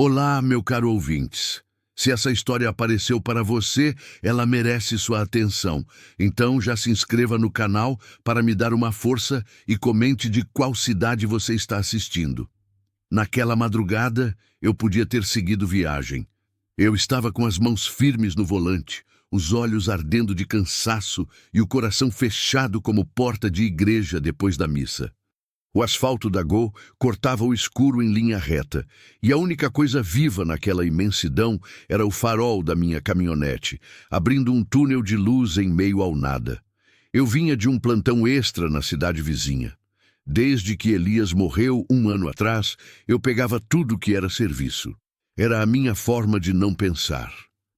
Olá, meu caro ouvintes. Se essa história apareceu para você, ela merece sua atenção. Então já se inscreva no canal para me dar uma força e comente de qual cidade você está assistindo. Naquela madrugada, eu podia ter seguido viagem. Eu estava com as mãos firmes no volante, os olhos ardendo de cansaço e o coração fechado como porta de igreja depois da missa. O asfalto da Gol cortava o escuro em linha reta, e a única coisa viva naquela imensidão era o farol da minha caminhonete, abrindo um túnel de luz em meio ao nada. Eu vinha de um plantão extra na cidade vizinha. Desde que Elias morreu 1 ano atrás, eu pegava tudo que era serviço. Era a minha forma de não pensar.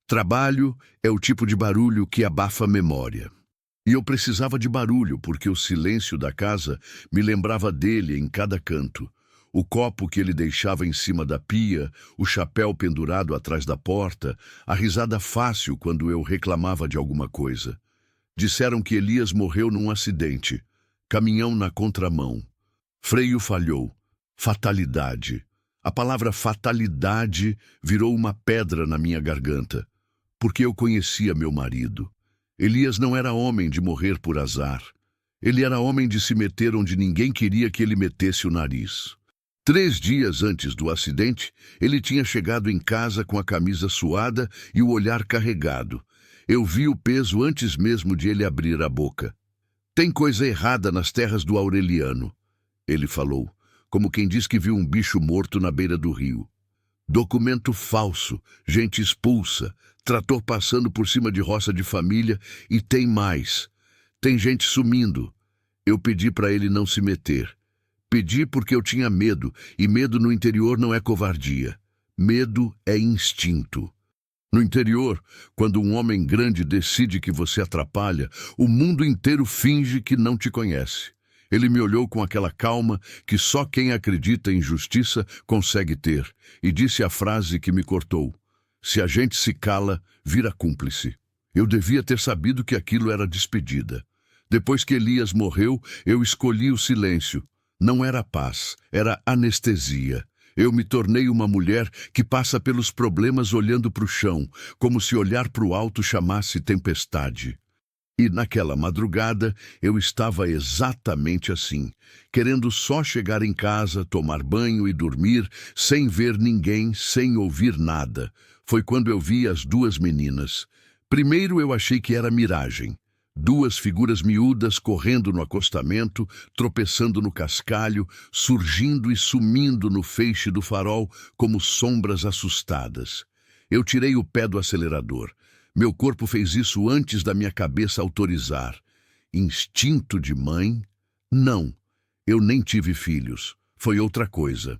Trabalho é o tipo de barulho que abafa a memória. E eu precisava de barulho, porque o silêncio da casa me lembrava dele em cada canto. O copo que ele deixava em cima da pia, o chapéu pendurado atrás da porta, a risada fácil quando eu reclamava de alguma coisa. Disseram que Elias morreu num acidente. Caminhão na contramão. Freio falhou. Fatalidade. A palavra fatalidade virou uma pedra na minha garganta, porque eu conhecia meu marido. Elias não era homem de morrer por azar. Ele era homem de se meter onde ninguém queria que ele metesse o nariz. 3 dias antes do acidente, ele tinha chegado em casa com a camisa suada e o olhar carregado. Eu vi o peso antes mesmo de ele abrir a boca. "Tem coisa errada nas terras do Aureliano", ele falou, como quem diz que viu um bicho morto na beira do rio. Documento falso, gente expulsa, trator passando por cima de roça de família e tem mais. Tem gente sumindo. Eu pedi para ele não se meter. Pedi porque eu tinha medo, e medo no interior não é covardia. Medo é instinto. No interior, quando um homem grande decide que você atrapalha, o mundo inteiro finge que não te conhece. Ele me olhou com aquela calma que só quem acredita em justiça consegue ter, e disse a frase que me cortou: "Se a gente se cala, vira cúmplice." Eu devia ter sabido que aquilo era despedida. Depois que Elias morreu, eu escolhi o silêncio. Não era paz, era anestesia. Eu me tornei uma mulher que passa pelos problemas olhando para o chão, como se olhar para o alto chamasse tempestade. E naquela madrugada eu estava exatamente assim, querendo só chegar em casa, tomar banho e dormir, sem ver ninguém, sem ouvir nada. Foi quando eu vi as 2 meninas. Primeiro eu achei que era miragem. 2 figuras miúdas correndo no acostamento, tropeçando no cascalho, surgindo e sumindo no feixe do farol como sombras assustadas. Eu tirei o pé do acelerador. Meu corpo fez isso antes da minha cabeça autorizar. Instinto de mãe? Não, eu nem tive filhos. Foi outra coisa.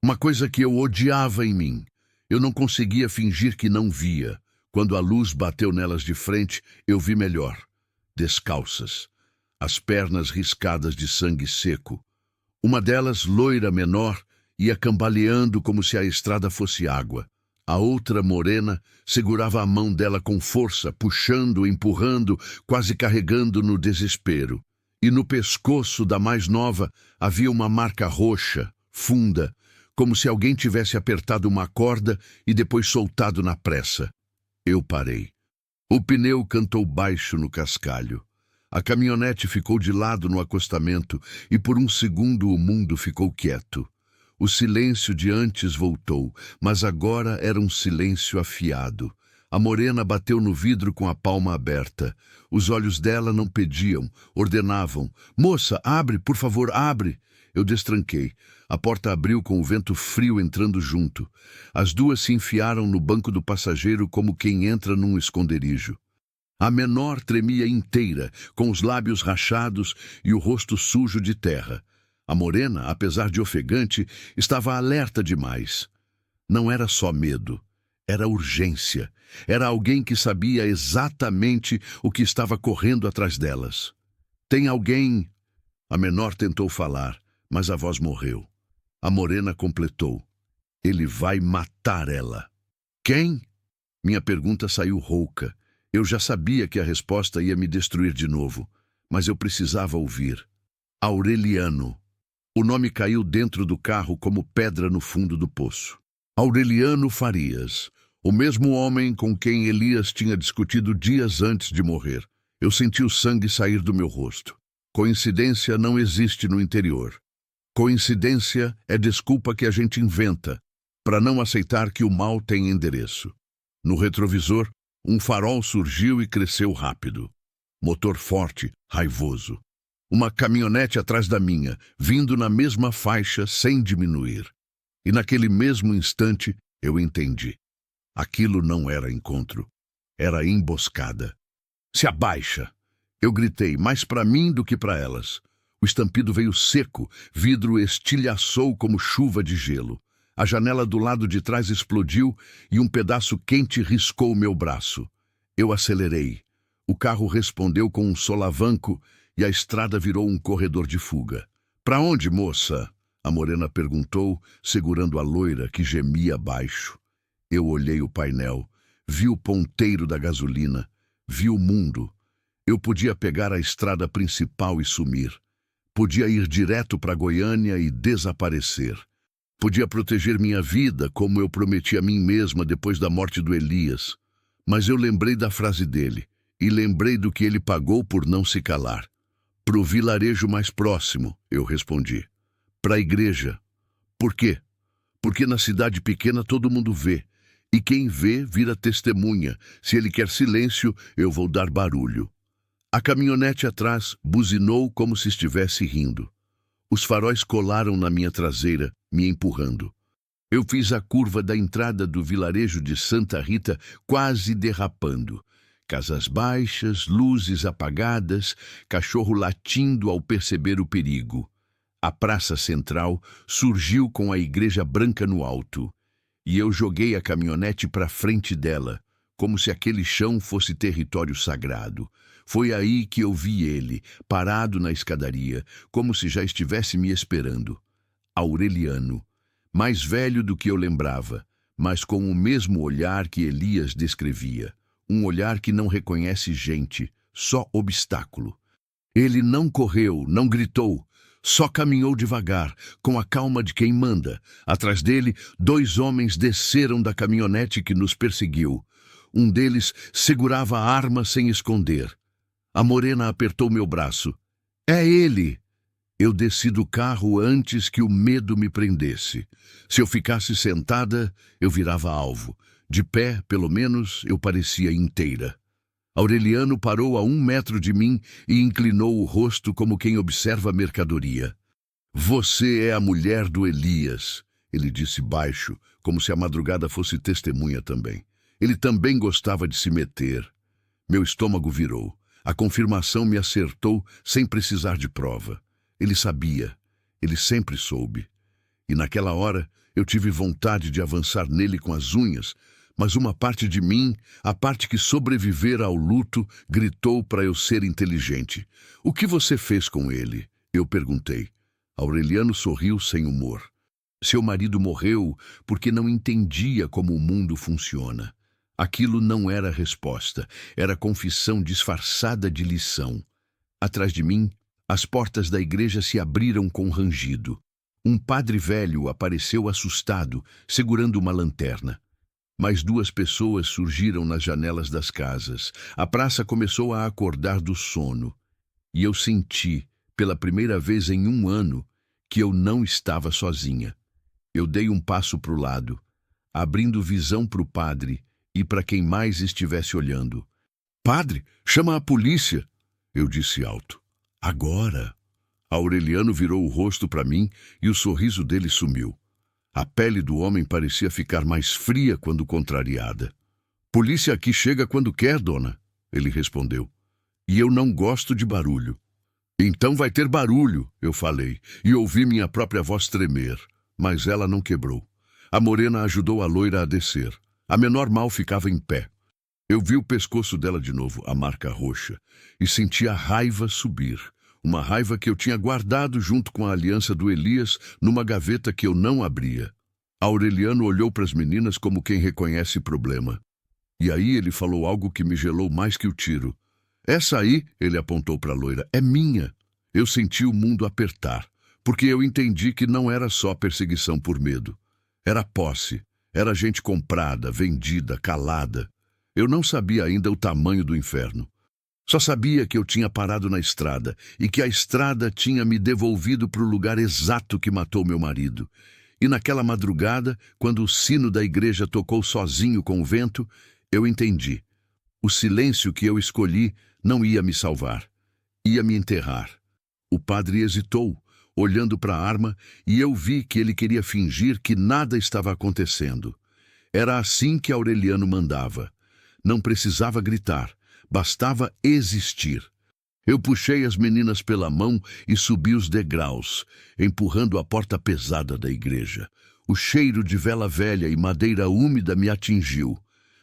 Uma coisa que eu odiava em mim. Eu não conseguia fingir que não via. Quando a luz bateu nelas de frente, eu vi melhor. Descalças. As pernas riscadas de sangue seco. Uma delas, loira menor, ia cambaleando como se a estrada fosse água. A outra, morena, segurava a mão dela com força, puxando, empurrando, quase carregando no desespero. E no pescoço da mais nova havia uma marca roxa, funda, como se alguém tivesse apertado uma corda e depois soltado na pressa. Eu parei. O pneu cantou baixo no cascalho. A caminhonete ficou de lado no acostamento e por um segundo o mundo ficou quieto. O silêncio de antes voltou, mas agora era um silêncio afiado. A morena bateu no vidro com a palma aberta. Os olhos dela não pediam, ordenavam. "Moça, abre, por favor, abre." Eu destranquei. A porta abriu com o vento frio entrando junto. As 2 se enfiaram no banco do passageiro como quem entra num esconderijo. A menor tremia inteira, com os lábios rachados e o rosto sujo de terra. A morena, apesar de ofegante, estava alerta demais. Não era só medo, era urgência. Era alguém que sabia exatamente o que estava correndo atrás delas. "Tem alguém?" A menor tentou falar, mas a voz morreu. A morena completou: "Ele vai matar ela." "Quem?" Minha pergunta saiu rouca. Eu já sabia que a resposta ia me destruir de novo, mas eu precisava ouvir. "Aureliano." O nome caiu dentro do carro como pedra no fundo do poço. Aureliano Farias, o mesmo homem com quem Elias tinha discutido dias antes de morrer. Eu senti o sangue sair do meu rosto. Coincidência não existe no interior. Coincidência é desculpa que a gente inventa para não aceitar que o mal tem endereço. No retrovisor, um farol surgiu e cresceu rápido. Motor forte, raivoso. Uma caminhonete atrás da minha, vindo na mesma faixa sem diminuir. E naquele mesmo instante, eu entendi. Aquilo não era encontro. Era emboscada. Se abaixa! Eu gritei, mais para mim do que para elas. O estampido veio seco, vidro estilhaçou como chuva de gelo. A janela do lado de trás explodiu e um pedaço quente riscou meu braço. Eu acelerei. O carro respondeu com um solavanco e a estrada virou um corredor de fuga. "Para onde, moça?" a morena perguntou, segurando a loira que gemia abaixo. Eu olhei o painel, vi o ponteiro da gasolina, vi o mundo. Eu podia pegar a estrada principal e sumir. Podia ir direto para Goiânia e desaparecer. Podia proteger minha vida, como eu prometi a mim mesma depois da morte do Elias. Mas eu lembrei da frase dele, e lembrei do que ele pagou por não se calar. "Pro vilarejo mais próximo", eu respondi. "Pra igreja." Por quê? Porque na cidade pequena todo mundo vê. E quem vê vira testemunha. Se ele quer silêncio, eu vou dar barulho. A caminhonete atrás buzinou como se estivesse rindo. Os faróis colaram na minha traseira, me empurrando. Eu fiz a curva da entrada do vilarejo de Santa Rita, quase derrapando. Casas baixas, luzes apagadas, cachorro latindo ao perceber o perigo. A praça central surgiu com a igreja branca no alto. E eu joguei a caminhonete para frente dela, como se aquele chão fosse território sagrado. Foi aí que eu vi ele, parado na escadaria, como se já estivesse me esperando. Aureliano, mais velho do que eu lembrava, mas com o mesmo olhar que Elias descrevia. Um olhar que não reconhece gente, só obstáculo. Ele não correu, não gritou, só caminhou devagar, com a calma de quem manda. Atrás dele, 2 homens desceram da caminhonete que nos perseguiu. Um deles segurava a arma sem esconder. A morena apertou meu braço. "É ele!" Eu desci do carro antes que o medo me prendesse. Se eu ficasse sentada, eu virava alvo. De pé, pelo menos, eu parecia inteira. Aureliano parou a 1 metro de mim e inclinou o rosto como quem observa a mercadoria. "Você é a mulher do Elias", ele disse baixo, como se a madrugada fosse testemunha também. Ele também gostava de se meter. Meu estômago virou. A confirmação me acertou sem precisar de prova. Ele sabia. Ele sempre soube. E naquela hora eu tive vontade de avançar nele com as unhas, mas uma parte de mim, a parte que sobrevivera ao luto, gritou para eu ser inteligente. "O que você fez com ele?" eu perguntei. Aureliano sorriu sem humor. "Seu marido morreu porque não entendia como o mundo funciona." Aquilo não era resposta, era confissão disfarçada de lição. Atrás de mim, as portas da igreja se abriram com rangido. Um padre velho apareceu assustado, segurando uma lanterna. Mais 2 pessoas surgiram nas janelas das casas. A praça começou a acordar do sono. E eu senti, pela primeira vez em 1 ano, que eu não estava sozinha. Eu dei um passo para o lado, abrindo visão para o padre e para quem mais estivesse olhando. "Padre, chama a polícia!" eu disse alto. "Agora!" Aureliano virou o rosto para mim e o sorriso dele sumiu. A pele do homem parecia ficar mais fria quando contrariada. "Polícia aqui chega quando quer, dona", ele respondeu. "E eu não gosto de barulho." "Então vai ter barulho", eu falei, e ouvi minha própria voz tremer, mas ela não quebrou. A morena ajudou a loira a descer. A menor mal ficava em pé. Eu vi o pescoço dela de novo, a marca roxa, e senti a raiva subir. Uma raiva que eu tinha guardado junto com a aliança do Elias numa gaveta que eu não abria. Aureliano olhou para as meninas como quem reconhece problema. E aí ele falou algo que me gelou mais que o tiro. "Essa aí", ele apontou para a loira, "é minha." Eu senti o mundo apertar, porque eu entendi que não era só perseguição por medo. Era posse. Era gente comprada, vendida, calada. Eu não sabia ainda o tamanho do inferno. Só sabia que eu tinha parado na estrada e que a estrada tinha me devolvido para o lugar exato que matou meu marido. E naquela madrugada, quando o sino da igreja tocou sozinho com o vento, eu entendi. O silêncio que eu escolhi não ia me salvar. Ia me enterrar. O padre hesitou, olhando para a arma, e eu vi que ele queria fingir que nada estava acontecendo. Era assim que Aureliano mandava. Não precisava gritar, bastava existir. Eu puxei as meninas pela mão e subi os degraus, empurrando a porta pesada da igreja. O cheiro de vela velha e madeira úmida me atingiu.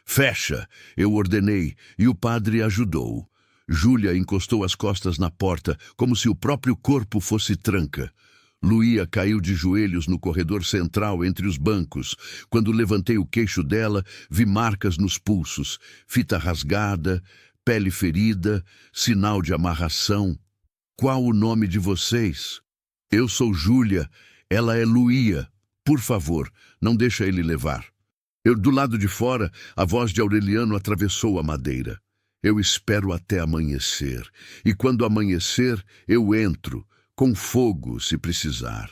Fecha, eu ordenei, e o padre ajudou. Júlia encostou as costas na porta, como se o próprio corpo fosse tranca. Luía caiu de joelhos no corredor central entre os bancos. Quando levantei o queixo dela, vi marcas nos pulsos, fita rasgada, pele ferida, sinal de amarração. Qual o nome de vocês? Eu sou Júlia, ela é Luía. Por favor, não deixa ele levar. Do lado de fora, a voz de Aureliano atravessou a madeira. Eu espero até amanhecer, e quando amanhecer, eu entro, com fogo, se precisar.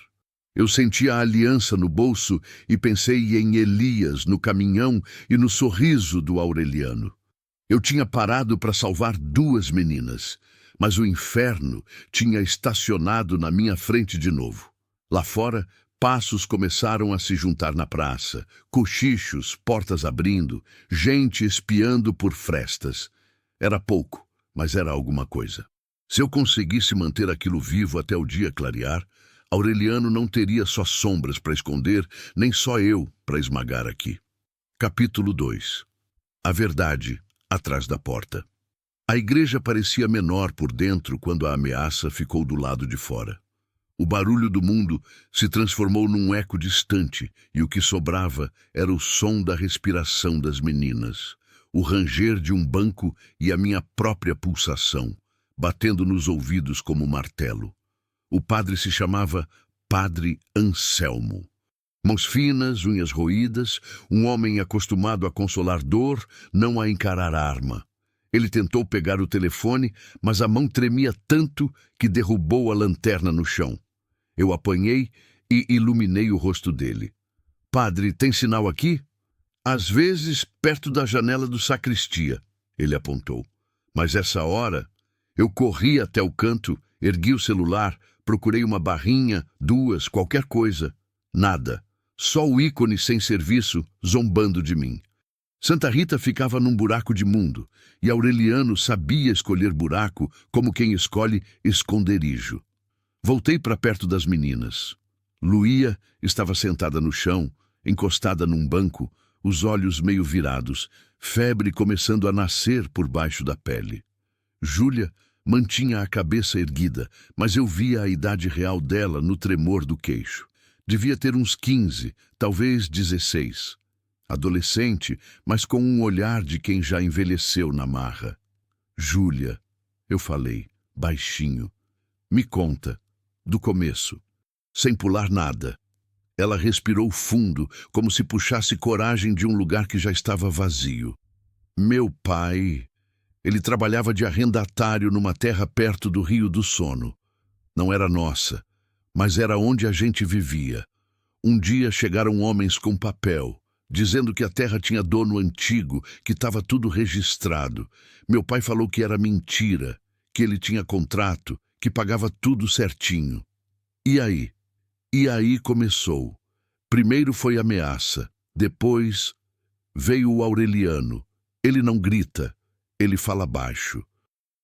Eu senti a aliança no bolso e pensei em Elias no caminhão e no sorriso do Aureliano. Eu tinha parado para salvar 2 meninas, mas o inferno tinha estacionado na minha frente de novo. Lá fora, passos começaram a se juntar na praça, cochichos, portas abrindo, gente espiando por frestas. Era pouco, mas era alguma coisa. Se eu conseguisse manter aquilo vivo até o dia clarear, Aureliano não teria só sombras para esconder, nem só eu para esmagar aqui. Capítulo 2. A verdade atrás da porta. A igreja parecia menor por dentro quando a ameaça ficou do lado de fora. O barulho do mundo se transformou num eco distante e o que sobrava era o som da respiração das meninas, o ranger de um banco e a minha própria pulsação, batendo nos ouvidos como martelo. O padre se chamava Padre Anselmo. Mãos finas, unhas roídas, um homem acostumado a consolar dor, não a encarar arma. Ele tentou pegar o telefone, mas a mão tremia tanto que derrubou a lanterna no chão. Eu apanhei e iluminei o rosto dele. Padre, tem sinal aqui? Às vezes, perto da janela do sacristia, ele apontou. Mas essa hora, eu corri até o canto, ergui o celular, procurei uma barrinha, 2, qualquer coisa. Nada. Só o ícone sem serviço zombando de mim. Santa Rita ficava num buraco de mundo, e Aureliano sabia escolher buraco como quem escolhe esconderijo. Voltei para perto das meninas. Luía estava sentada no chão, encostada num banco, os olhos meio virados, febre começando a nascer por baixo da pele. Júlia mantinha a cabeça erguida, mas eu via a idade real dela no tremor do queixo. Devia ter uns 15, talvez 16. Adolescente, mas com um olhar de quem já envelheceu na marra. Júlia, eu falei, baixinho, me conta, do começo, sem pular nada. Ela respirou fundo, como se puxasse coragem de um lugar que já estava vazio. Meu pai, ele trabalhava de arrendatário numa terra perto do Rio do Sono. Não era nossa, mas era onde a gente vivia. Um dia chegaram homens com papel, dizendo que a terra tinha dono antigo, que estava tudo registrado. Meu pai falou que era mentira, que ele tinha contrato, que pagava tudo certinho. E aí? E aí começou. Primeiro foi ameaça, depois veio o Aureliano. Ele não grita, ele fala baixo.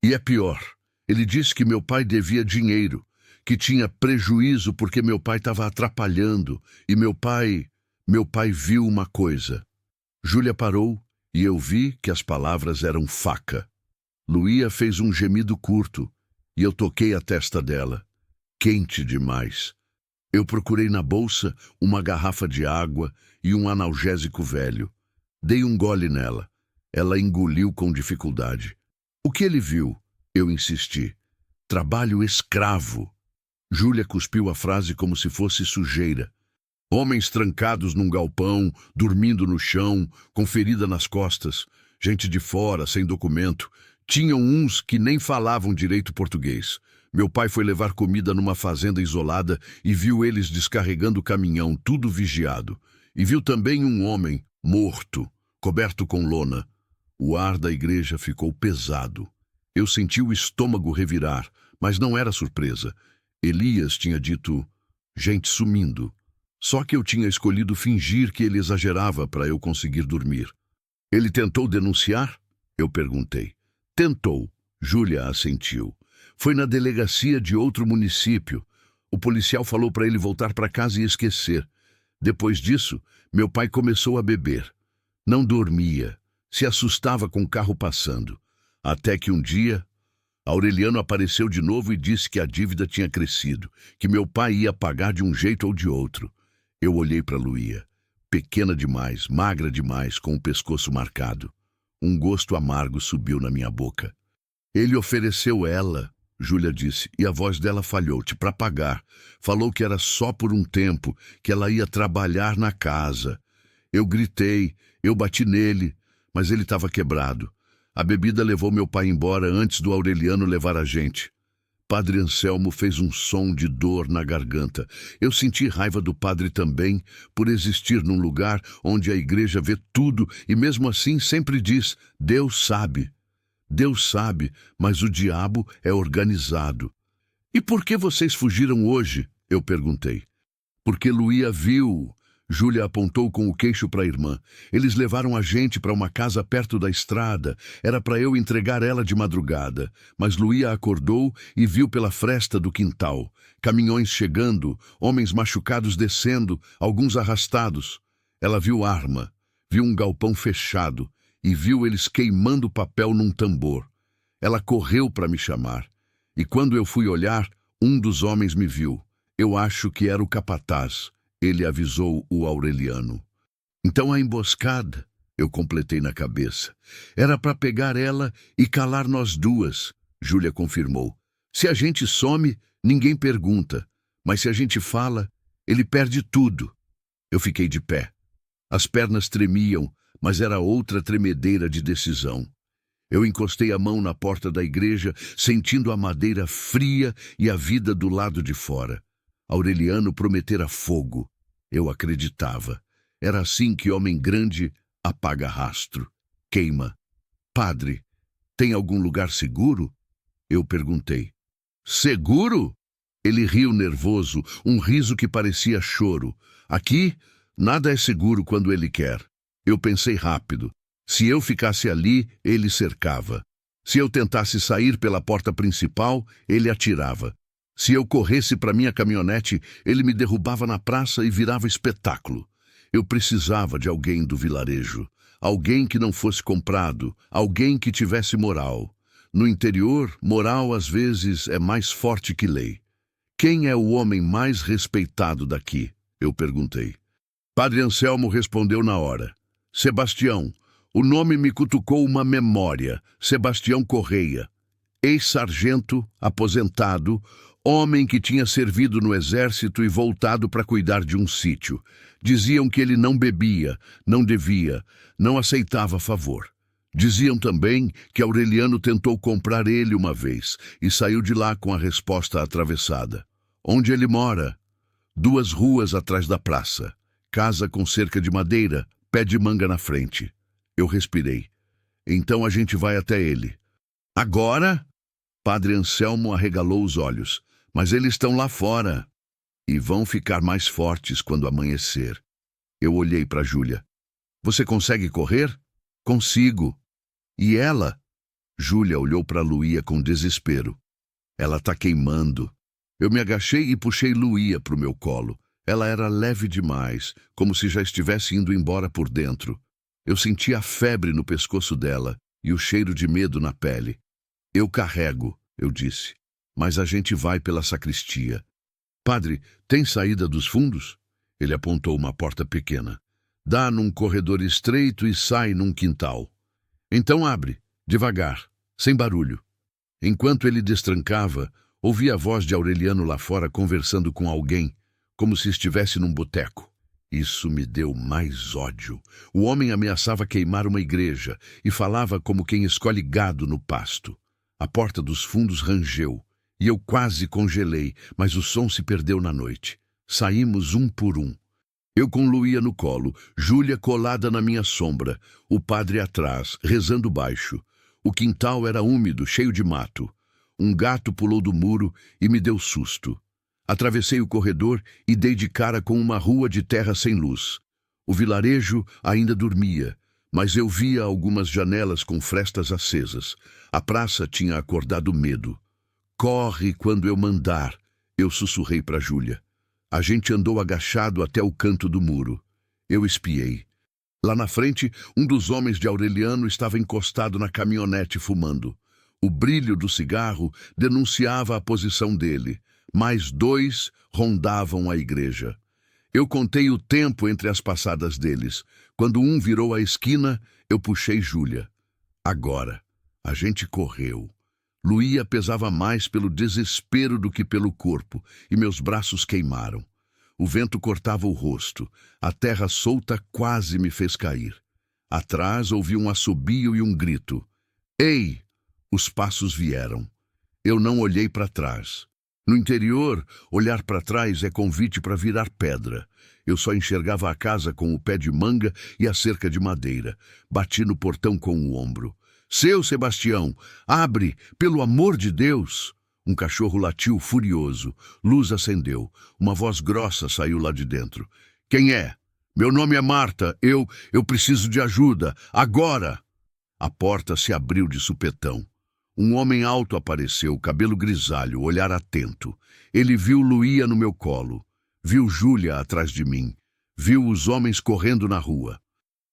E é pior, ele disse que meu pai devia dinheiro, que tinha prejuízo porque meu pai estava atrapalhando, e meu pai viu uma coisa. Júlia parou e eu vi que as palavras eram faca. Luía fez um gemido curto e eu toquei a testa dela. Quente demais. Eu procurei na bolsa uma garrafa de água e um analgésico velho. Dei um gole nela. Ela engoliu com dificuldade. O que ele viu? Eu insisti. Trabalho escravo. Júlia cuspiu a frase como se fosse sujeira. Homens trancados num galpão, dormindo no chão, com ferida nas costas. Gente de fora, sem documento. Tinham uns que nem falavam direito português. Meu pai foi levar comida numa fazenda isolada e viu eles descarregando o caminhão, tudo vigiado. E viu também um homem, morto, coberto com lona. O ar da igreja ficou pesado. Eu senti o estômago revirar, mas não era surpresa. Elias tinha dito, gente sumindo. Só que eu tinha escolhido fingir que ele exagerava para eu conseguir dormir. Ele tentou denunciar? Eu perguntei. Tentou. Júlia assentiu. Foi na delegacia de outro município. O policial falou para ele voltar para casa e esquecer. Depois disso, meu pai começou a beber. Não dormia. Se assustava com o carro passando. Até que um dia, Aureliano apareceu de novo e disse que a dívida tinha crescido, que meu pai ia pagar de um jeito ou de outro. Eu olhei para Luía. Pequena demais, magra demais, com o pescoço marcado. Um gosto amargo subiu na minha boca. Ele ofereceu ela, Júlia disse, e a voz dela falhou-te para pagar. Falou que era só por um tempo, que ela ia trabalhar na casa. Eu gritei, eu bati nele, mas ele estava quebrado. A bebida levou meu pai embora antes do Aureliano levar a gente. Padre Anselmo fez um som de dor na garganta. Eu senti raiva do padre também, por existir num lugar onde a igreja vê tudo e mesmo assim sempre diz, Deus sabe. Deus sabe, mas o diabo é organizado. E por que vocês fugiram hoje? Eu perguntei. Porque Luía viu. Júlia apontou com o queixo para a irmã. Eles levaram a gente para uma casa perto da estrada. Era para eu entregar ela de madrugada. Mas Luía acordou e viu pela fresta do quintal. Caminhões chegando, homens machucados descendo, alguns arrastados. Ela viu arma, viu um galpão fechado e viu eles queimando papel num tambor. Ela correu para me chamar. E quando eu fui olhar, um dos homens me viu. Eu acho que era o capataz. Ele avisou o Aureliano. Então a emboscada, eu completei na cabeça. Era para pegar ela e calar nós duas, Júlia confirmou. Se a gente some, ninguém pergunta. Mas se a gente fala, ele perde tudo. Eu fiquei de pé. As pernas tremiam, mas era outra tremedeira de decisão. Eu encostei a mão na porta da igreja, sentindo a madeira fria e a vida do lado de fora. Aureliano prometera fogo. Eu acreditava. Era assim que homem grande apaga rastro, queima. Padre, tem algum lugar seguro? Eu perguntei. Seguro? Ele riu nervoso, um riso que parecia choro. Aqui, nada é seguro quando ele quer. Eu pensei rápido. Se eu ficasse ali, ele cercava. Se eu tentasse sair pela porta principal, ele atirava. Se eu corresse para minha caminhonete, ele me derrubava na praça e virava espetáculo. Eu precisava de alguém do vilarejo. Alguém que não fosse comprado. Alguém que tivesse moral. No interior, moral às vezes é mais forte que lei. Quem é o homem mais respeitado daqui? Eu perguntei. Padre Anselmo respondeu na hora. Sebastião. O nome me cutucou uma memória. Sebastião Correia. Ex-sargento, aposentado, homem que tinha servido no exército e voltado para cuidar de um sítio. Diziam que ele não bebia, não devia, não aceitava favor. Diziam também que Aureliano tentou comprar ele uma vez e saiu de lá com a resposta atravessada. Onde ele mora? 2 ruas atrás da praça. Casa com cerca de madeira, pé de manga na frente. Eu respirei. Então a gente vai até ele. Agora? Padre Anselmo arregalou os olhos. Mas eles estão lá fora e vão ficar mais fortes quando amanhecer. Eu olhei para Júlia. Você consegue correr? Consigo. E ela? Júlia olhou para Luía com desespero. Ela está queimando. Eu me agachei e puxei Luía para o meu colo. Ela era leve demais, como se já estivesse indo embora por dentro. Eu sentia a febre no pescoço dela e o cheiro de medo na pele. Eu carrego, eu disse. Mas a gente vai pela sacristia. Padre, tem saída dos fundos? Ele apontou uma porta pequena. Dá num corredor estreito e sai num quintal. Então abre, devagar, sem barulho. Enquanto ele destrancava, ouvi a voz de Aureliano lá fora conversando com alguém, como se estivesse num boteco. Isso me deu mais ódio. O homem ameaçava queimar uma igreja e falava como quem escolhe gado no pasto. A porta dos fundos rangeu e eu quase congelei, mas o som se perdeu na noite. Saímos um por um. Eu com Luía no colo, Júlia colada na minha sombra, o padre atrás, rezando baixo. O quintal era úmido, cheio de mato. Um gato pulou do muro e me deu susto. Atravessei o corredor e dei de cara com uma rua de terra sem luz. O vilarejo ainda dormia, mas eu via algumas janelas com frestas acesas. A praça tinha acordado medo. Corre quando eu mandar, eu sussurrei para Júlia. A gente andou agachado até o canto do muro. Eu espiei. Lá na frente, um dos homens de Aureliano estava encostado na caminhonete fumando. O brilho do cigarro denunciava a posição dele. Mais 2 rondavam a igreja. Eu contei o tempo entre as passadas deles. Quando um virou a esquina, eu puxei Júlia. Agora, a gente correu. Luía pesava mais pelo desespero do que pelo corpo, e meus braços queimaram. O vento cortava o rosto. A terra solta quase me fez cair. Atrás ouvi um assobio e um grito. Ei! Os passos vieram. Eu não olhei para trás. No interior, olhar para trás é convite para virar pedra. Eu só enxergava a casa com o pé de manga e a cerca de madeira. Bati no portão com o ombro. Seu Sebastião, abre, pelo amor de Deus! Um cachorro latiu furioso. Luz acendeu. Uma voz grossa saiu lá de dentro. Quem é? Meu nome é Marta. Eu preciso de ajuda. Agora! A porta se abriu de supetão. Um homem alto apareceu, cabelo grisalho, olhar atento. Ele viu Luía no meu colo. Viu Júlia atrás de mim. Viu os homens correndo na rua.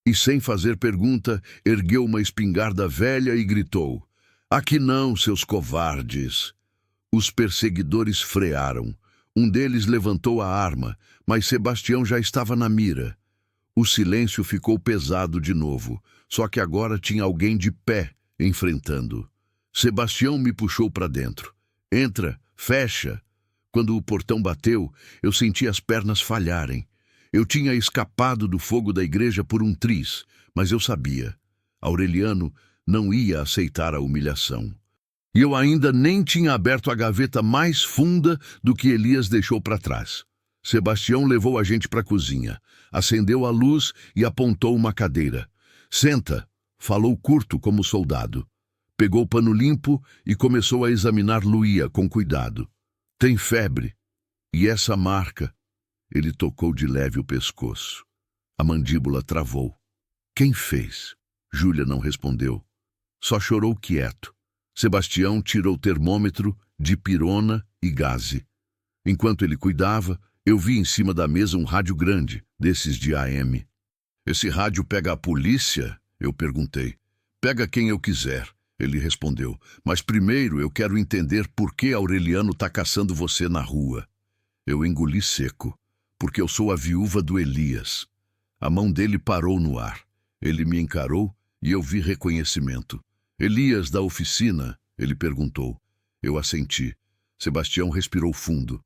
E sem fazer pergunta, ergueu uma espingarda velha e gritou. Aqui não, seus covardes! Os perseguidores frearam. Um deles levantou a arma, mas Sebastião já estava na mira. O silêncio ficou pesado de novo, só que agora tinha alguém de pé, enfrentando. Sebastião me puxou para dentro. Entra, fecha. Quando o portão bateu, eu senti as pernas falharem. Eu tinha escapado do fogo da igreja por um triz, mas eu sabia. Aureliano não ia aceitar a humilhação. E eu ainda nem tinha aberto a gaveta mais funda do que Elias deixou para trás. Sebastião levou a gente para a cozinha, acendeu a luz e apontou uma cadeira. Senta, falou curto como soldado. Pegou o pano limpo e começou a examinar Luía com cuidado. Tem febre. E essa marca? Ele tocou de leve o pescoço. A mandíbula travou. Quem fez? Júlia não respondeu. Só chorou quieto. Sebastião tirou o termômetro, dipirona e gaze. Enquanto ele cuidava, eu vi em cima da mesa um rádio grande, desses de AM. Esse rádio pega a polícia? Eu perguntei. Pega quem eu quiser. Ele respondeu, mas primeiro eu quero entender por que Aureliano está caçando você na rua. Eu engoli seco, porque eu sou a viúva do Elias. A mão dele parou no ar. Ele me encarou e eu vi reconhecimento. Elias da oficina? Ele perguntou. Eu assenti. Sebastião respirou fundo.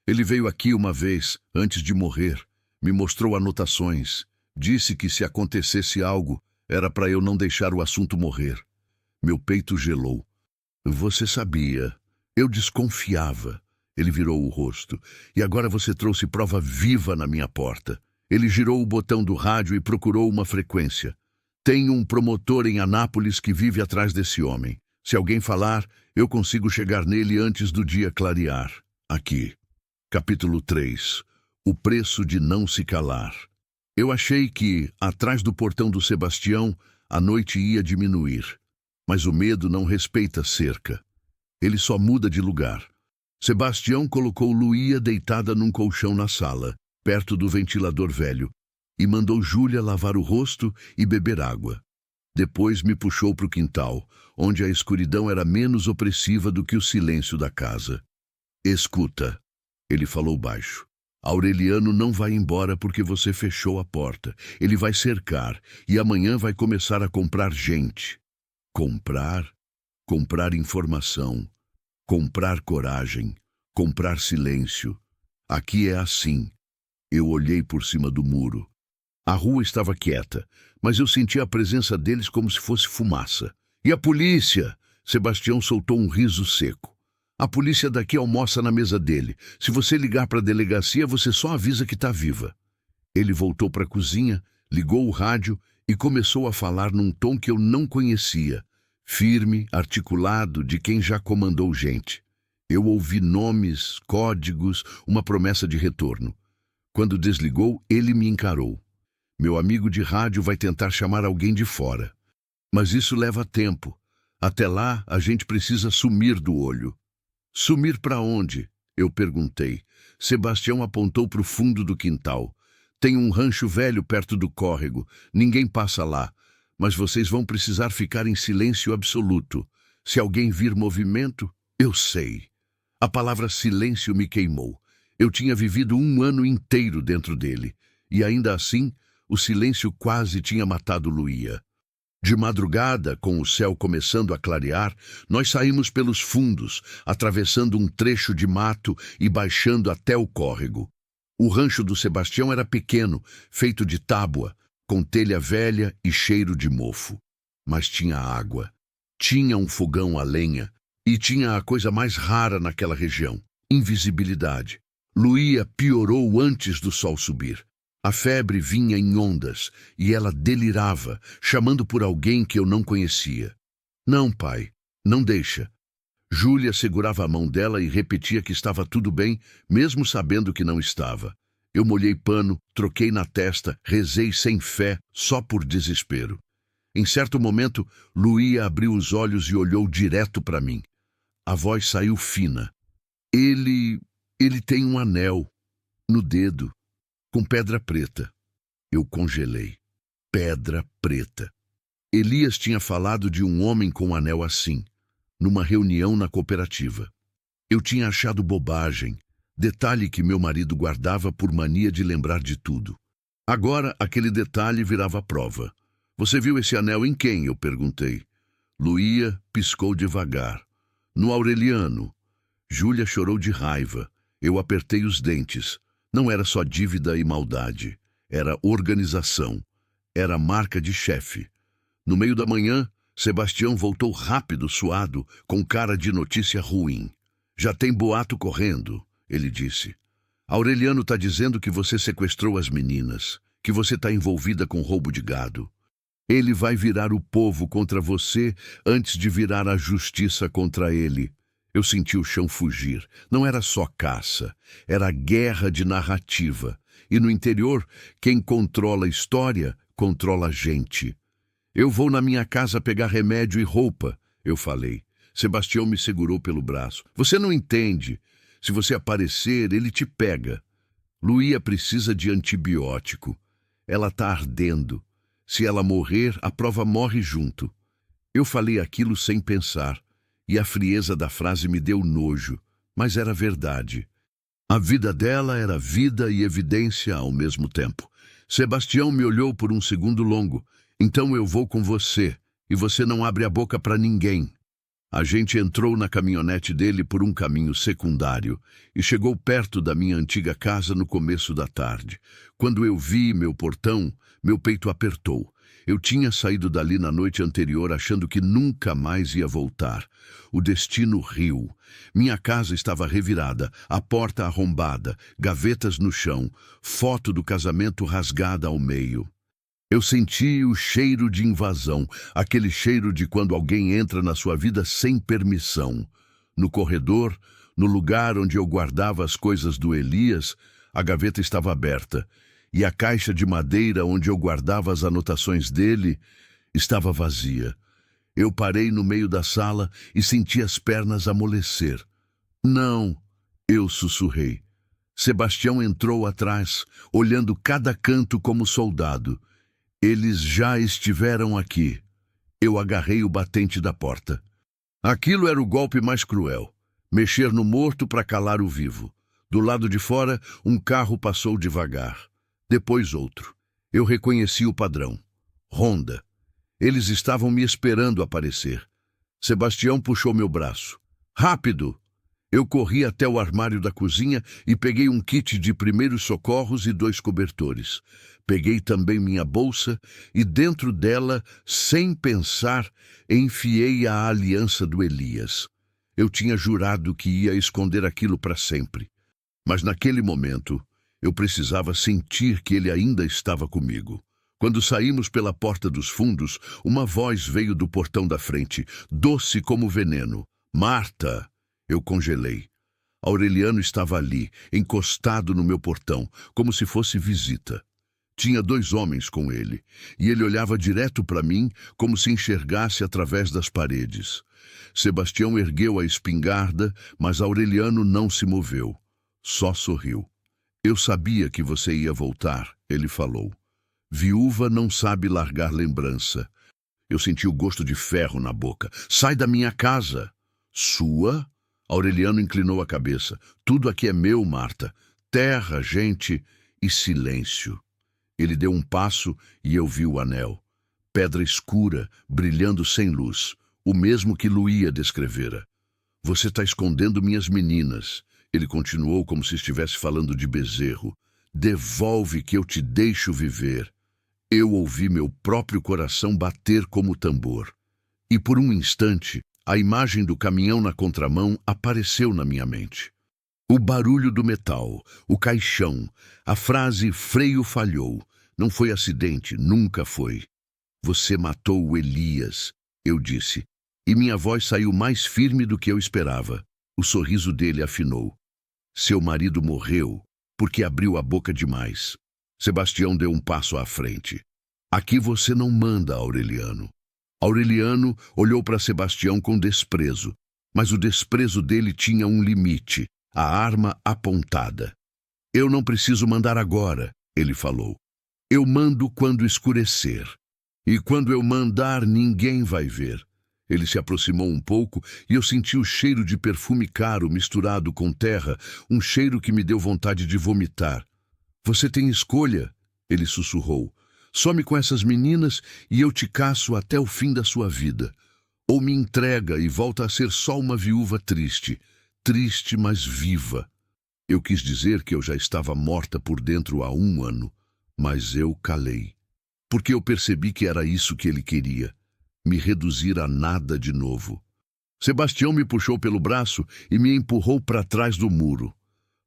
Ele veio aqui uma vez, antes de morrer. Me mostrou anotações. Disse que se acontecesse algo, era para eu não deixar o assunto morrer. Meu peito gelou. Você sabia. Eu desconfiava. Ele virou o rosto. E agora você trouxe prova viva na minha porta. Ele girou o botão do rádio e procurou uma frequência. Tem um promotor em Anápolis que vive atrás desse homem. Se alguém falar, eu consigo chegar nele antes do dia clarear. Aqui. Capítulo 3. O preço de não se calar. Eu achei que, atrás do portão do Sebastião, a noite ia diminuir. Mas o medo não respeita cerca. Ele só muda de lugar. Sebastião colocou Luía deitada num colchão na sala, perto do ventilador velho, e mandou Júlia lavar o rosto e beber água. Depois me puxou para o quintal, onde a escuridão era menos opressiva do que o silêncio da casa. Escuta, ele falou baixo. Aureliano não vai embora porque você fechou a porta. Ele vai cercar e amanhã vai começar a comprar gente. Comprar informação, comprar coragem, comprar silêncio. Aqui é assim. Eu olhei por cima do muro. A rua estava quieta, mas eu sentia a presença deles como se fosse fumaça. E a polícia? Sebastião soltou um riso seco. A polícia daqui almoça na mesa dele. Se você ligar para a delegacia, você só avisa que está viva. Ele voltou para a cozinha, ligou o rádio e começou a falar num tom que eu não conhecia, firme, articulado, de quem já comandou gente. Eu ouvi nomes, códigos, uma promessa de retorno. Quando desligou, ele me encarou. Meu amigo de rádio vai tentar chamar alguém de fora. Mas isso leva tempo. Até lá, a gente precisa sumir do olho. Sumir para onde? Eu perguntei. Sebastião apontou para o fundo do quintal. Tem um rancho velho perto do córrego. Ninguém passa lá. Mas vocês vão precisar ficar em silêncio absoluto. Se alguém vir movimento, eu sei. A palavra silêncio me queimou. Eu tinha vivido 1 ano inteiro dentro dele. E ainda assim, o silêncio quase tinha matado Luía. De madrugada, com o céu começando a clarear, nós saímos pelos fundos, atravessando um trecho de mato e baixando até o córrego. O rancho do Sebastião era pequeno, feito de tábua, com telha velha e cheiro de mofo. Mas tinha água. Tinha um fogão a lenha. E tinha a coisa mais rara naquela região: invisibilidade. Luía piorou antes do sol subir. A febre vinha em ondas e ela delirava, chamando por alguém que eu não conhecia. Não, pai, não deixa. Júlia segurava a mão dela e repetia que estava tudo bem, mesmo sabendo que não estava. Eu molhei pano, troquei na testa, rezei sem fé, só por desespero. Em certo momento, Luía abriu os olhos e olhou direto para mim. A voz saiu fina. Ele tem um anel no dedo, com pedra preta. Eu congelei. Pedra preta. Elias tinha falado de um homem com um anel assim, numa reunião na cooperativa. Eu tinha achado bobagem, detalhe que meu marido guardava por mania de lembrar de tudo. Agora, aquele detalhe virava prova. Você viu esse anel em quem? Eu perguntei. Luía piscou devagar. No Aureliano. Júlia chorou de raiva. Eu apertei os dentes. Não era só dívida e maldade. Era organização. Era marca de chefe. No meio da manhã, Sebastião voltou rápido, suado, com cara de notícia ruim. Já tem boato correndo, ele disse. Aureliano está dizendo que você sequestrou as meninas, que você está envolvida com roubo de gado. Ele vai virar o povo contra você antes de virar a justiça contra ele. Eu senti o chão fugir. Não era só caça, era guerra de narrativa. E no interior, quem controla a história, controla a gente. Eu vou na minha casa pegar remédio e roupa, eu falei. Sebastião me segurou pelo braço. Você não entende. Se você aparecer, ele te pega. Luía precisa de antibiótico. Ela está ardendo. Se ela morrer, a prova morre junto. Eu falei aquilo sem pensar. E a frieza da frase me deu nojo, mas era verdade. A vida dela era vida e evidência ao mesmo tempo. Sebastião me olhou por um segundo longo. Então eu vou com você, e você não abre a boca para ninguém. A gente entrou na caminhonete dele por um caminho secundário e chegou perto da minha antiga casa no começo da tarde. Quando eu vi meu portão, meu peito apertou. Eu tinha saído dali na noite anterior achando que nunca mais ia voltar. O destino riu. Minha casa estava revirada, a porta arrombada, gavetas no chão, foto do casamento rasgada ao meio. Eu senti o cheiro de invasão, aquele cheiro de quando alguém entra na sua vida sem permissão. No corredor, no lugar onde eu guardava as coisas do Elias, a gaveta estava aberta. E a caixa de madeira onde eu guardava as anotações dele estava vazia. Eu parei no meio da sala e senti as pernas amolecer. Não, eu sussurrei. Sebastião entrou atrás, olhando cada canto como soldado. Eles já estiveram aqui. Eu agarrei o batente da porta. Aquilo era o golpe mais cruel. Mexer no morto para calar o vivo. Do lado de fora, um carro passou devagar. Depois outro. Eu reconheci o padrão. Honda. Eles estavam me esperando aparecer. Sebastião puxou meu braço. Rápido! Eu corri até o armário da cozinha e peguei um kit de primeiros socorros e 2 cobertores. Peguei também minha bolsa e dentro dela, sem pensar, enfiei a aliança do Elias. Eu tinha jurado que ia esconder aquilo para sempre. Mas naquele momento, eu precisava sentir que ele ainda estava comigo. Quando saímos pela porta dos fundos, uma voz veio do portão da frente, doce como veneno. Marta! Eu congelei. Aureliano estava ali, encostado no meu portão, como se fosse visita. Tinha 2 homens com ele, e ele olhava direto para mim, como se enxergasse através das paredes. Sebastião ergueu a espingarda, mas Aureliano não se moveu. Só sorriu. Eu sabia que você ia voltar, ele falou. Viúva não sabe largar lembrança. Eu senti o gosto de ferro na boca. Sai da minha casa. Sua? Aureliano inclinou a cabeça. Tudo aqui é meu, Marta. Terra, gente e silêncio. Ele deu um passo e eu vi o anel. Pedra escura, brilhando sem luz. O mesmo que Luía descrevera. Você está escondendo minhas meninas. Ele continuou como se estivesse falando de bezerro. Devolve que eu te deixo viver. Eu ouvi meu próprio coração bater como tambor. E por um instante, a imagem do caminhão na contramão apareceu na minha mente. O barulho do metal, o caixão, a frase freio falhou. Não foi acidente, nunca foi. Você matou o Elias, eu disse. E minha voz saiu mais firme do que eu esperava. O sorriso dele afinou. Seu marido morreu porque abriu a boca demais. Sebastião deu um passo à frente. Aqui você não manda, Aureliano. Aureliano olhou para Sebastião com desprezo, mas o desprezo dele tinha um limite, a arma apontada. Eu não preciso mandar agora, ele falou. Eu mando quando escurecer. E quando eu mandar, ninguém vai ver. Ele se aproximou um pouco e eu senti o cheiro de perfume caro misturado com terra, um cheiro que me deu vontade de vomitar. Você tem escolha, ele sussurrou. Some com essas meninas e eu te caço até o fim da sua vida. Ou me entrega e volta a ser só uma viúva triste. Triste, mas viva. Eu quis dizer que eu já estava morta por dentro há 1 ano, mas eu calei. Porque eu percebi que era isso que ele queria. Me reduzir a nada de novo. Sebastião me puxou pelo braço e me empurrou para trás do muro.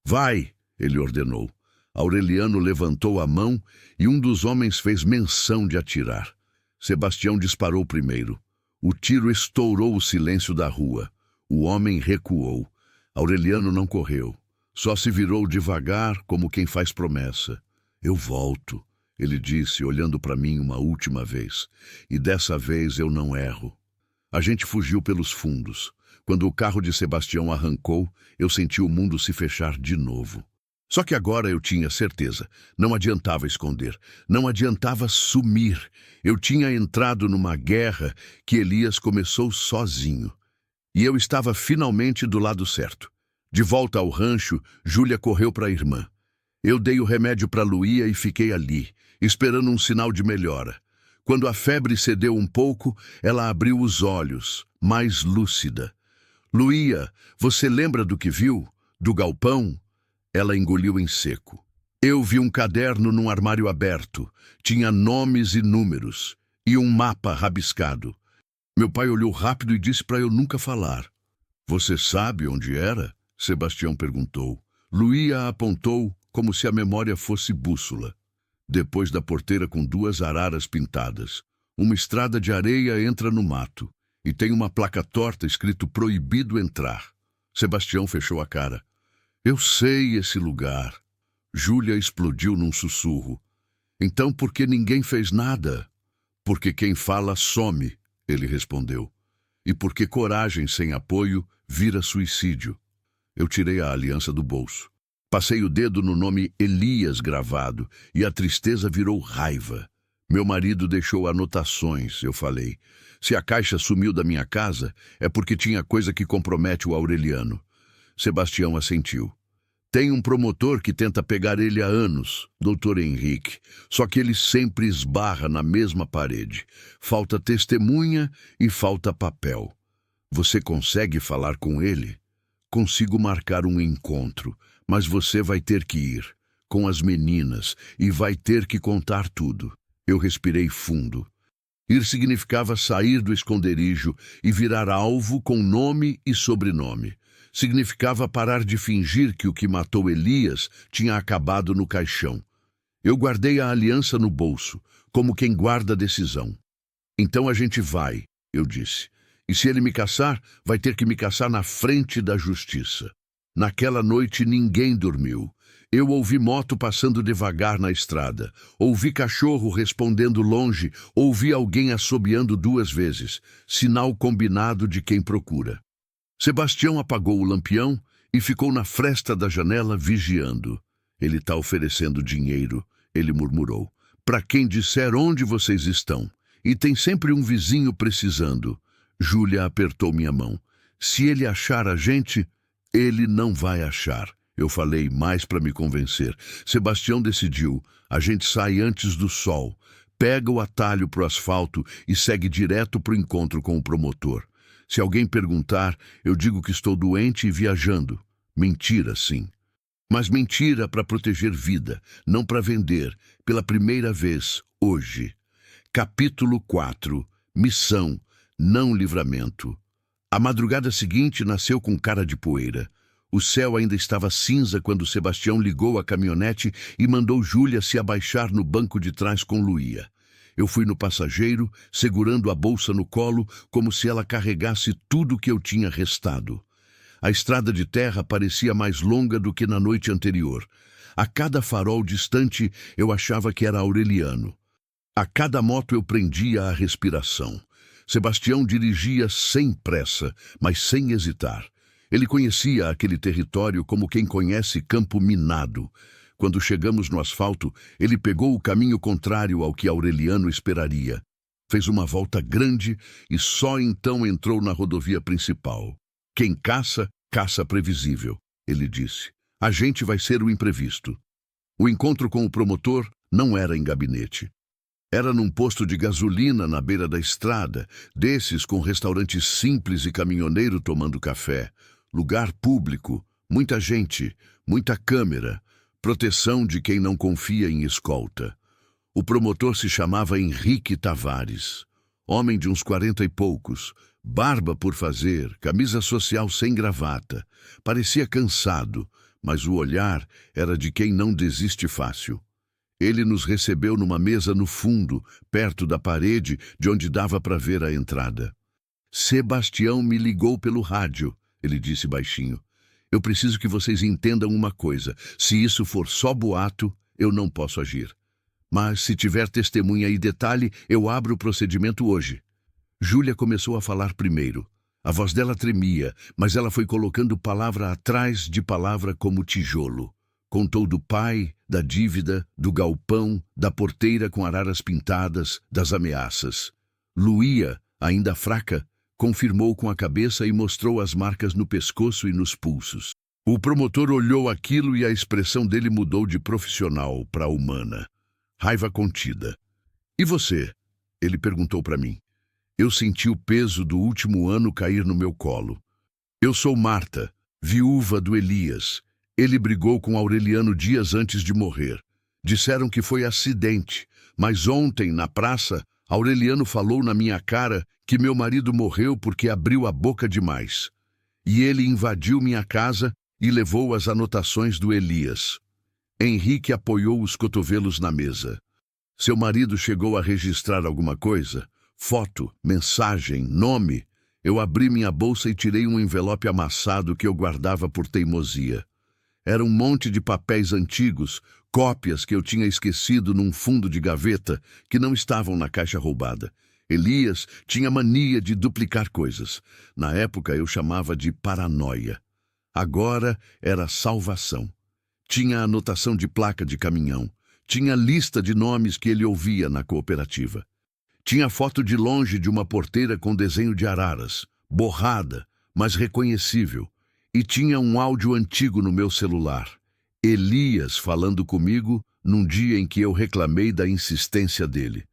Vai, ele ordenou. Aureliano levantou a mão e um dos homens fez menção de atirar. Sebastião disparou primeiro. O tiro estourou o silêncio da rua. O homem recuou. Aureliano não correu. Só se virou devagar, como quem faz promessa. Eu volto, ele disse, olhando para mim uma última vez. E dessa vez eu não erro. A gente fugiu pelos fundos. Quando o carro de Sebastião arrancou, eu senti o mundo se fechar de novo. Só que agora eu tinha certeza. Não adiantava esconder. Não adiantava sumir. Eu tinha entrado numa guerra que Elias começou sozinho. E eu estava finalmente do lado certo. De volta ao rancho, Júlia correu para a irmã. Eu dei o remédio para Luía e fiquei ali, esperando um sinal de melhora. Quando a febre cedeu um pouco, ela abriu os olhos, mais lúcida. Luía, você lembra do que viu? Do galpão? Ela engoliu em seco. Eu vi um caderno num armário aberto. Tinha nomes e números. E um mapa rabiscado. Meu pai olhou rápido e disse para eu nunca falar. Você sabe onde era? Sebastião perguntou. Luía apontou como se a memória fosse bússola. Depois da porteira com 2 araras pintadas. Uma estrada de areia entra no mato. E tem uma placa torta escrito proibido entrar. Sebastião fechou a cara. Eu sei esse lugar. Júlia explodiu num sussurro. Então por que ninguém fez nada? Porque quem fala some, ele respondeu. E porque coragem sem apoio vira suicídio. Eu tirei a aliança do bolso. Passei o dedo no nome Elias gravado e a tristeza virou raiva. Meu marido deixou anotações, eu falei. Se a caixa sumiu da minha casa, é porque tinha coisa que compromete o Aureliano. Sebastião assentiu. Tem um promotor que tenta pegar ele há anos, Dr. Henrique, só que ele sempre esbarra na mesma parede. Falta testemunha e falta papel. Você consegue falar com ele? consigo marcar um encontro, mas você vai ter que ir, com as meninas, e vai ter que contar tudo. Eu respirei fundo. Ir significava sair do esconderijo e virar alvo com nome e sobrenome. Significava parar de fingir que o que matou Elias tinha acabado no caixão. Eu guardei a aliança no bolso, como quem guarda a decisão. Então a gente vai, eu disse. E se ele me caçar, vai ter que me caçar na frente da justiça. Naquela noite ninguém dormiu. Eu ouvi moto passando devagar na estrada. Ouvi cachorro respondendo longe. Ouvi alguém assobiando 2 vezes. Sinal combinado de quem procura. Sebastião apagou o lampião e ficou na fresta da janela vigiando. Ele está oferecendo dinheiro, ele murmurou. Para quem disser onde vocês estão. E tem sempre um vizinho precisando. Júlia apertou minha mão. Se ele achar a gente, ele não vai achar. Eu falei mais para me convencer. Sebastião decidiu. A gente sai antes do sol. Pega o atalho pro asfalto e segue direto pro encontro com o promotor. Se alguém perguntar, eu digo que estou doente e viajando. Mentira, sim. Mas mentira para proteger vida, não para vender. Pela primeira vez, hoje. Capítulo 4. Missão, não livramento. A madrugada seguinte nasceu com cara de poeira. O céu ainda estava cinza quando Sebastião ligou a caminhonete e mandou Júlia se abaixar no banco de trás com Luía. Eu fui no passageiro, segurando a bolsa no colo, como se ela carregasse tudo o que eu tinha restado. A estrada de terra parecia mais longa do que na noite anterior. A cada farol distante, eu achava que era Aureliano. A cada moto eu prendia a respiração. Sebastião dirigia sem pressa, mas sem hesitar. Ele conhecia aquele território como quem conhece campo minado. Quando chegamos no asfalto, ele pegou o caminho contrário ao que Aureliano esperaria. Fez uma volta grande e só então entrou na rodovia principal. Quem caça, caça previsível, ele disse. A gente vai ser o imprevisto. O encontro com o promotor não era em gabinete. Era num posto de gasolina na beira da estrada, desses com restaurantes simples e caminhoneiro tomando café. Lugar público, muita gente, muita câmera, proteção de quem não confia em escolta. O promotor se chamava Henrique Tavares, homem de uns 40 e poucos, barba por fazer, camisa social sem gravata. Parecia cansado, mas o olhar era de quem não desiste fácil. Ele nos recebeu numa mesa no fundo, perto da parede, de onde dava para ver a entrada. Sebastião me ligou pelo rádio, ele disse baixinho. Eu preciso que vocês entendam uma coisa. Se isso for só boato, eu não posso agir. Mas se tiver testemunha e detalhe, eu abro o procedimento hoje. Júlia começou a falar primeiro. A voz dela tremia, mas ela foi colocando palavra atrás de palavra como tijolo. Contou do pai, da dívida, do galpão, da porteira com araras pintadas, das ameaças. Luía, ainda fraca, confirmou com a cabeça e mostrou as marcas no pescoço e nos pulsos. O promotor olhou aquilo e a expressão dele mudou de profissional para humana. Raiva contida. E você? Ele perguntou para mim. Eu senti o peso do último ano cair no meu colo. Eu sou Marta, viúva do Elias. Ele brigou com Aureliano dias antes de morrer. Disseram que foi acidente, mas ontem, na praça, Aureliano falou na minha cara que meu marido morreu porque abriu a boca demais. E ele invadiu minha casa e levou as anotações do Elias. Henrique apoiou os cotovelos na mesa. Seu marido chegou a registrar alguma coisa? Foto, mensagem, nome? Eu abri minha bolsa e tirei um envelope amassado que eu guardava por teimosia. Era um monte de papéis antigos, cópias que eu tinha esquecido num fundo de gaveta que não estavam na caixa roubada. Elias tinha mania de duplicar coisas. Na época eu chamava de paranoia. Agora era salvação. Tinha anotação de placa de caminhão. Tinha lista de nomes que ele ouvia na cooperativa. Tinha foto de longe de uma porteira com desenho de araras, borrada, mas reconhecível. E tinha um áudio antigo no meu celular. Elias falando comigo num dia em que eu reclamei da insistência dele.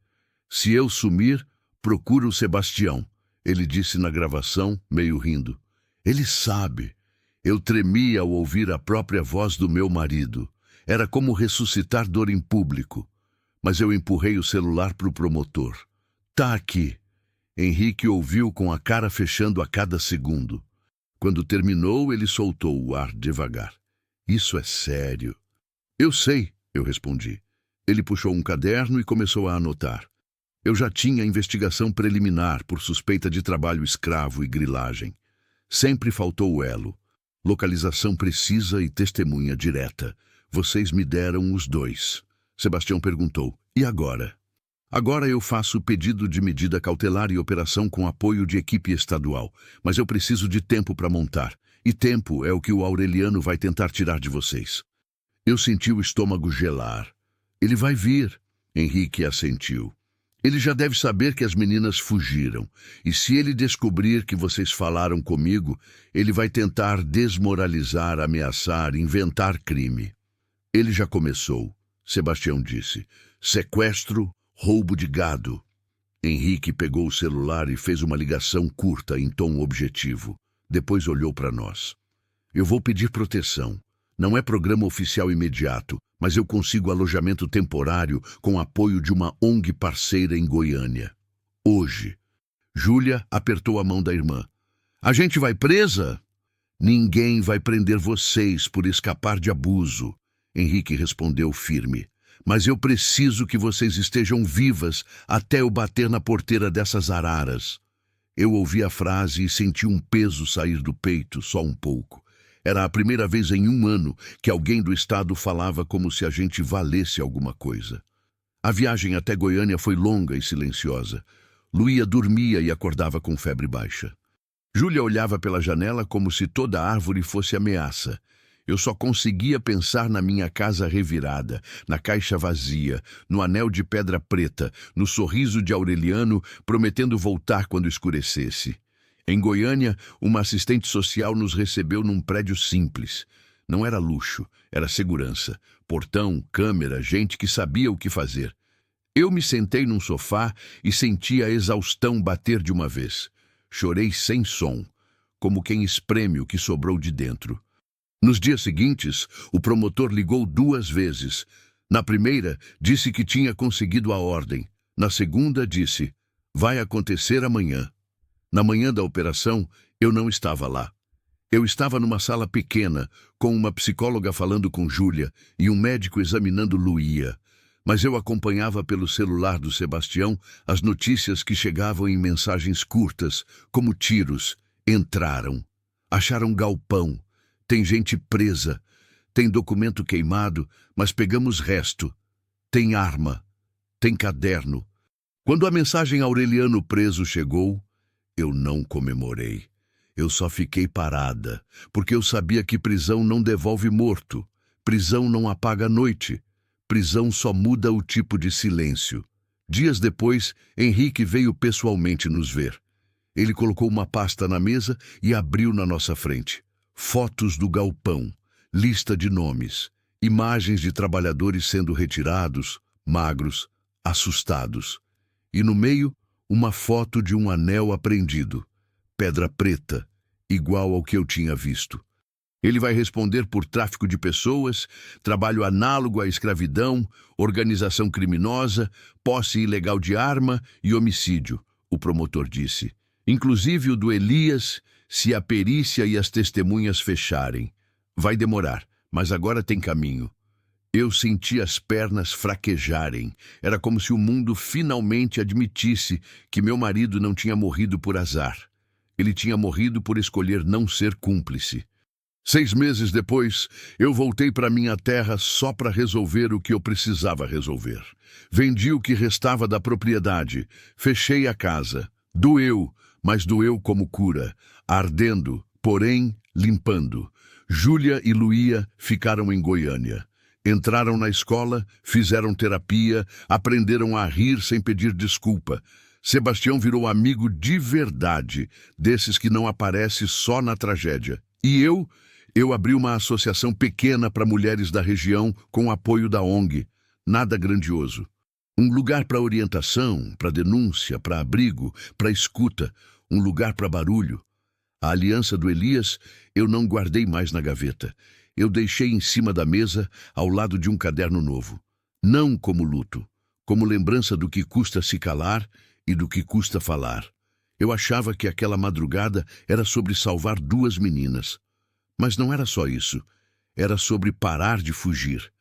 Se eu sumir, procura o Sebastião, ele disse na gravação, meio rindo. Ele sabe. Eu tremia ao ouvir a própria voz do meu marido. Era como ressuscitar dor em público. Mas eu empurrei o celular para o promotor. Tá aqui. Henrique ouviu com a cara fechando a cada segundo. Quando terminou, ele soltou o ar devagar. Isso é sério. Eu sei, eu respondi. Ele puxou um caderno e começou a anotar. Eu já tinha investigação preliminar por suspeita de trabalho escravo e grilagem. Sempre faltou o elo. Localização precisa e testemunha direta. Vocês me deram os dois. Sebastião perguntou, e agora? Agora eu faço pedido de medida cautelar e operação com apoio de equipe estadual, mas eu preciso de tempo para montar, e tempo é o que o Aureliano vai tentar tirar de vocês. Eu senti o estômago gelar. Ele vai vir, Henrique assentiu. Ele já deve saber que as meninas fugiram, e se ele descobrir que vocês falaram comigo, ele vai tentar desmoralizar, ameaçar, inventar crime. Ele já começou, Sebastião disse. Sequestro, roubo de gado. Henrique pegou o celular e fez uma ligação curta em tom objetivo. Depois olhou para nós. Eu vou pedir proteção. Não é programa oficial imediato, mas eu consigo alojamento temporário com apoio de uma ONG parceira em Goiânia. Hoje. Júlia apertou a mão da irmã. A gente vai presa? Ninguém vai prender vocês por escapar de abuso. Henrique respondeu firme. Mas eu preciso que vocês estejam vivas até eu bater na porteira dessas araras. Eu ouvi a frase e senti um peso sair do peito, só um pouco. Era a primeira vez em 1 ano que alguém do estado falava como se a gente valesse alguma coisa. A viagem até Goiânia foi longa e silenciosa. Luía dormia e acordava com febre baixa. Júlia olhava pela janela como se toda árvore fosse ameaça. Eu só conseguia pensar na minha casa revirada, na caixa vazia, no anel de pedra preta, no sorriso de Aureliano prometendo voltar quando escurecesse. Em Goiânia, uma assistente social nos recebeu num prédio simples. Não era luxo, era segurança. Portão, câmera, gente que sabia o que fazer. Eu me sentei num sofá e senti a exaustão bater de uma vez. Chorei sem som, como quem espreme o que sobrou de dentro. Nos dias seguintes, o promotor ligou 2 vezes. Na primeira, disse que tinha conseguido a ordem. Na segunda, disse, vai acontecer amanhã. Na manhã da operação, eu não estava lá. Eu estava numa sala pequena, com uma psicóloga falando com Júlia e um médico examinando Luía. Mas eu acompanhava pelo celular do Sebastião as notícias que chegavam em mensagens curtas, como tiros. Entraram. Acharam galpão. Tem gente presa. Tem documento queimado, mas pegamos resto. Tem arma. Tem caderno. Quando a mensagem Aureliano preso chegou, eu não comemorei. Eu só fiquei parada, porque eu sabia que prisão não devolve morto. Prisão não apaga a noite. Prisão só muda o tipo de silêncio. Dias depois, Henrique veio pessoalmente nos ver. Ele colocou uma pasta na mesa e abriu na nossa frente. Fotos do galpão, lista de nomes, imagens de trabalhadores sendo retirados, magros, assustados. E no meio, uma foto de um anel apreendido, pedra preta, igual ao que eu tinha visto. Ele vai responder por tráfico de pessoas, trabalho análogo à escravidão, organização criminosa, posse ilegal de arma e homicídio, o promotor disse. Inclusive o do Elias, se a perícia e as testemunhas fecharem. Vai demorar, mas agora tem caminho. Eu senti as pernas fraquejarem. Era como se o mundo finalmente admitisse que meu marido não tinha morrido por azar. Ele tinha morrido por escolher não ser cúmplice. 6 meses depois, eu voltei para minha terra só para resolver o que eu precisava resolver. Vendi o que restava da propriedade, fechei a casa. Doeu, mas doeu como cura, ardendo, porém limpando. Júlia e Luía ficaram em Goiânia. Entraram na escola, fizeram terapia, aprenderam a rir sem pedir desculpa. Sebastião virou amigo de verdade, desses que não aparece só na tragédia. E eu abri uma associação pequena para mulheres da região com o apoio da ONG. Nada grandioso. Um lugar para orientação, para denúncia, para abrigo, para escuta. Um lugar para barulho. A aliança do Elias eu não guardei mais na gaveta. Eu deixei em cima da mesa, ao lado de um caderno novo. Não como luto, como lembrança do que custa se calar e do que custa falar. Eu achava que aquela madrugada era sobre salvar 2 meninas. Mas não era só isso. Era sobre parar de fugir.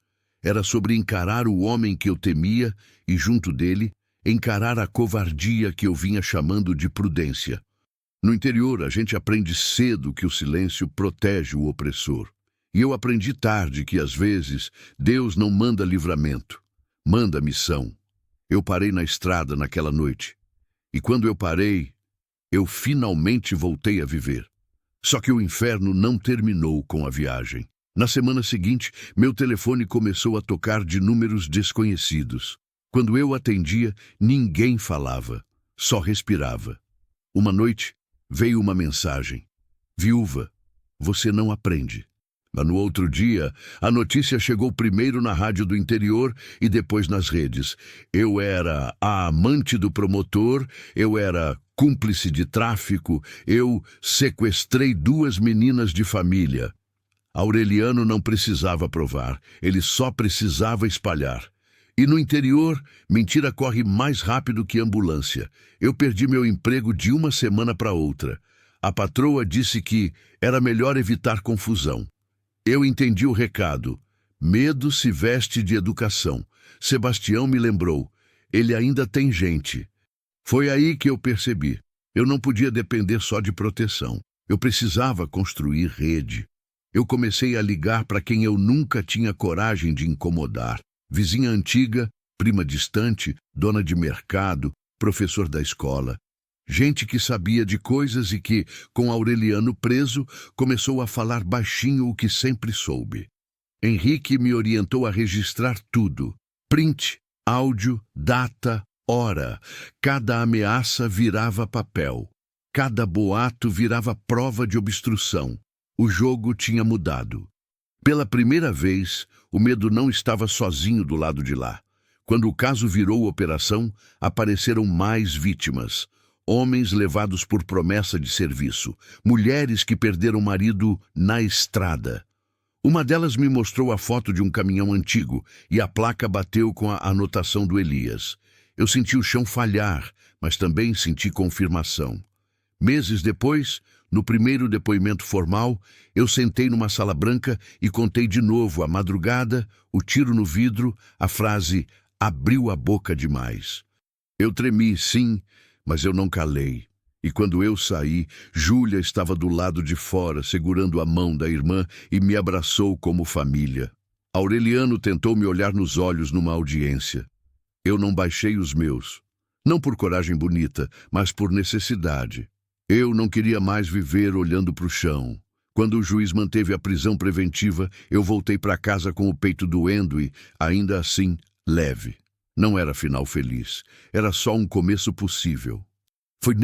Era sobre encarar o homem que eu temia e, junto dele, encarar a covardia que eu vinha chamando de prudência. No interior, a gente aprende cedo que o silêncio protege o opressor. E eu aprendi tarde que, às vezes, Deus não manda livramento, manda missão. Eu parei na estrada naquela noite. E quando eu parei, eu finalmente voltei a viver. Só que o inferno não terminou com a viagem. Na semana seguinte, meu telefone começou a tocar de números desconhecidos. Quando eu atendia, ninguém falava, só respirava. Uma noite, veio uma mensagem. Viúva, você não aprende. Mas no outro dia, a notícia chegou primeiro na rádio do interior e depois nas redes. Eu era a amante do promotor, eu era cúmplice de tráfico, eu sequestrei 2 meninas de família. Aureliano não precisava provar, ele só precisava espalhar. E no interior, mentira corre mais rápido que ambulância. Eu perdi meu emprego de uma semana para outra. A patroa disse que era melhor evitar confusão. Eu entendi o recado. Medo se veste de educação. Sebastião me lembrou. Ele ainda tem gente. Foi aí que eu percebi. Eu não podia depender só de proteção. Eu precisava construir rede. Eu comecei a ligar para quem eu nunca tinha coragem de incomodar. Vizinha antiga, prima distante, dona de mercado, professor da escola. Gente que sabia de coisas e que, com Aureliano preso, começou a falar baixinho o que sempre soube. Henrique me orientou a registrar tudo. Print, áudio, data, hora. Cada ameaça virava papel. Cada boato virava prova de obstrução. O jogo tinha mudado. Pela primeira vez, o medo não estava sozinho do lado de lá. Quando o caso virou operação, apareceram mais vítimas. Homens levados por promessa de serviço. Mulheres que perderam marido na estrada. Uma delas me mostrou a foto de um caminhão antigo e a placa bateu com a anotação do Elias. Eu senti o chão falhar, mas também senti confirmação. Meses depois, no primeiro depoimento formal, eu sentei numa sala branca e contei de novo a madrugada, o tiro no vidro, a frase "abriu a boca demais". Eu tremi, sim, mas eu não calei. E quando eu saí, Júlia estava do lado de fora, segurando a mão da irmã e me abraçou como família. Aureliano tentou me olhar nos olhos numa audiência. Eu não baixei os meus. Não por coragem bonita, mas por necessidade. Eu não queria mais viver olhando para o chão. Quando o juiz manteve a prisão preventiva, eu voltei para casa com o peito doendo e, ainda assim, leve. Não era final feliz. Era só um começo possível. Foi